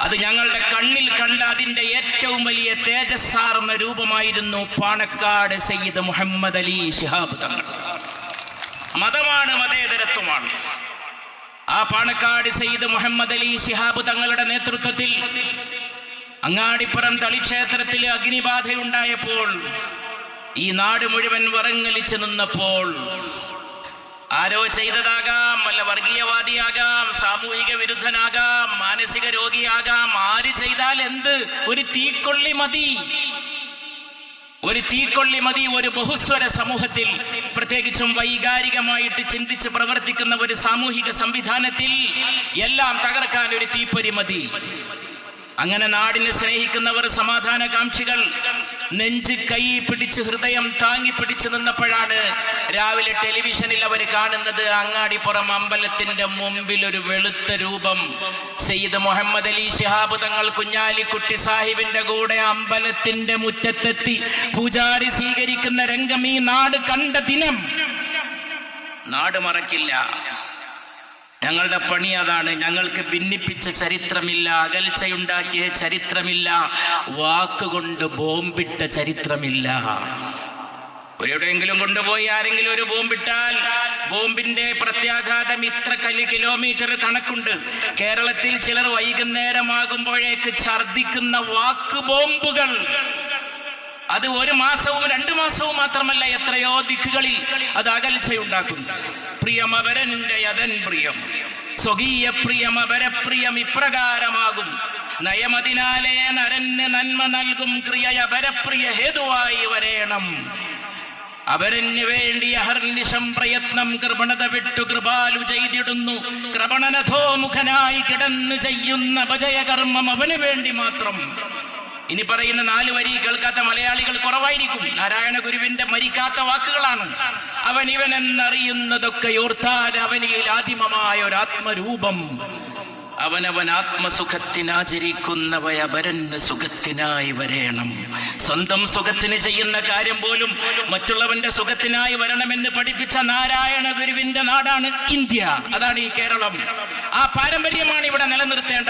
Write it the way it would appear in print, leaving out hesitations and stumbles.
അത് ഞങ്ങളുടെ കണ്ണിൽ കണ്ട അതിന്റെ ഏറ്റവും വലിയ തേജസ്സാർന്ന രൂപമായിരുന്നു പാണക്കാട് സയ്യിദ് മുഹമ്മദ് അലി ശിഹാബ് തങ്ങൾ. മതമാണ്, മതേതരത്വമാണ്. ആ പാണക്കാട് സയ്യിദ് മുഹമ്മദ് അലി ശിഹാബ് തങ്ങളുടെ നേതൃത്വത്തിൽ അങ്ങാടിപ്പുറം തളിക്ഷേത്രത്തിൽ അഗ്നിബാധയുണ്ടായപ്പോൾ, ഈ നാട് മുഴുവൻ വിറങ്ങലിച്ചു നിന്നപ്പോൾ, ആരോ ചെയ്തതാകാം, വല്ല വർഗീയവാദിയാകാം, സാമൂഹിക വിരുദ്ധനാകാം, മാനസിക രോഗിയാകാം, ആര് ചെയ്താൽ എന്ത്? ഒരു തീക്കൊള്ളി മതി, ഒരു തീക്കൊള്ളി മതി. ഒരു ബഹുസ്വര സമൂഹത്തിൽ, പ്രത്യേകിച്ചും വൈകാരികമായിട്ട് ചിന്തിച്ച് പ്രവർത്തിക്കുന്ന ഒരു സാമൂഹിക സംവിധാനത്തിൽ എല്ലാം തകർക്കാൻ ഒരു തീപ്പൊരി മതി. അങ്ങനെ നാടിനെ സ്നേഹിക്കുന്നവർ, സമാധാനകാംക്ഷികൾ നെഞ്ച് കൈ പിടിച്ച് ഹൃദയം താങ്ങി പിടിച്ചു നിന്നപ്പോഴാണ് രാവിലെ ടെലിവിഷനിൽ അവർ കാണുന്നത് അങ്ങാടിപ്പുറം അമ്പലത്തിന്റെ മുമ്പിൽ ഒരു വെളുത്ത രൂപം സയ്യിദ് മുഹമ്മദ് അലി ശിഹാബ് തങ്ങൾ കുഞ്ഞാലിക്കുട്ടി സാഹിബിന്റെ കൂടെ അമ്പലത്തിന്റെ മുറ്റത്തെത്തി പൂജാരി സ്വീകരിക്കുന്ന രംഗം ഈ നാട് കണ്ട ദിനം നാട് മറക്കില്ല. ഞങ്ങളുടെ പണി അതാണ്. ഞങ്ങൾക്ക് ഭിന്നിപ്പിച്ച ചരിത്രമില്ല, അകൽച്ചയുണ്ടാക്കിയ ചരിത്രമില്ല, വാക്കുകൊണ്ട് ബോംബിട്ട ചരിത്രമില്ല. എവിടെയെങ്കിലും കൊണ്ടുപോയി ആരെങ്കിലും ഒരു ബോംബിട്ടാൽ ബോംബിന്റെ പ്രത്യാഘാതം ഇത്ര കിലോമീറ്റർ കണക്കുണ്ട്. കേരളത്തിൽ ചിലർ വൈകുന്നേരമാകുമ്പോഴേക്ക് ഛർദിക്കുന്ന വാക്ക് ബോംബുകൾ, അത് 1 മാസവും 2 മാസവും മാത്രമല്ല, എത്രയോ ദിക്കുകളിൽ അത് അകൽച്ചയുണ്ടാക്കുന്നു. പ്രിയമപരന്റെ യതൻ പ്രിയം, സ്വകീയ പ്രിയമപരപ്രിയം ഇപ്രകാരമാകും. നയമതിനാലേ നരന് നന്മ നൽകും ക്രിയപരപ്രിയ ഹേതുവായി വരേണം. അവരന് വേണ്ടി അഹർനിശം പ്രയത്നം കൃപണത വിട്ടു കൃപാലു ചെയ്തിടുന്നു. കൃപണനഥോ മുഖനായി കിടന്നു ചെയ്യുന്ന ഭജയകർമ്മം അവന് വേണ്ടി മാത്രം. ഇനി പറയുന്ന 4 വരി കേൾക്കാത്ത മലയാളികൾ കുറവായിരിക്കും. നാരായണ ഗുരുവിന്റെ മരിക്കാത്ത വാക്കുകളാണ്. അവൻ ഇവനെന്നറിയുന്നതൊക്കെ ഓർത്താൽ അവനിൽ ആദിമമായ ഒരു ആത്മരൂപം. അവനവൻ ആത്മസുഖത്തിനാചരിക്കുന്നവയവരന് സുഖത്തിനായി വരേണം. സ്വന്തം സുഖത്തിന് ചെയ്യുന്ന കാര്യം പോലും മറ്റുള്ളവന്റെ സുഖത്തിനായി വരണമെന്ന് പഠിപ്പിച്ച നാരായണ ഗുരുവിന്റെ നാടാണ് ഇന്ത്യ. അതാണ് ഈ കേരളം. ആ പാരമ്പര്യമാണ് ഇവിടെ നിലനിർത്തേണ്ട.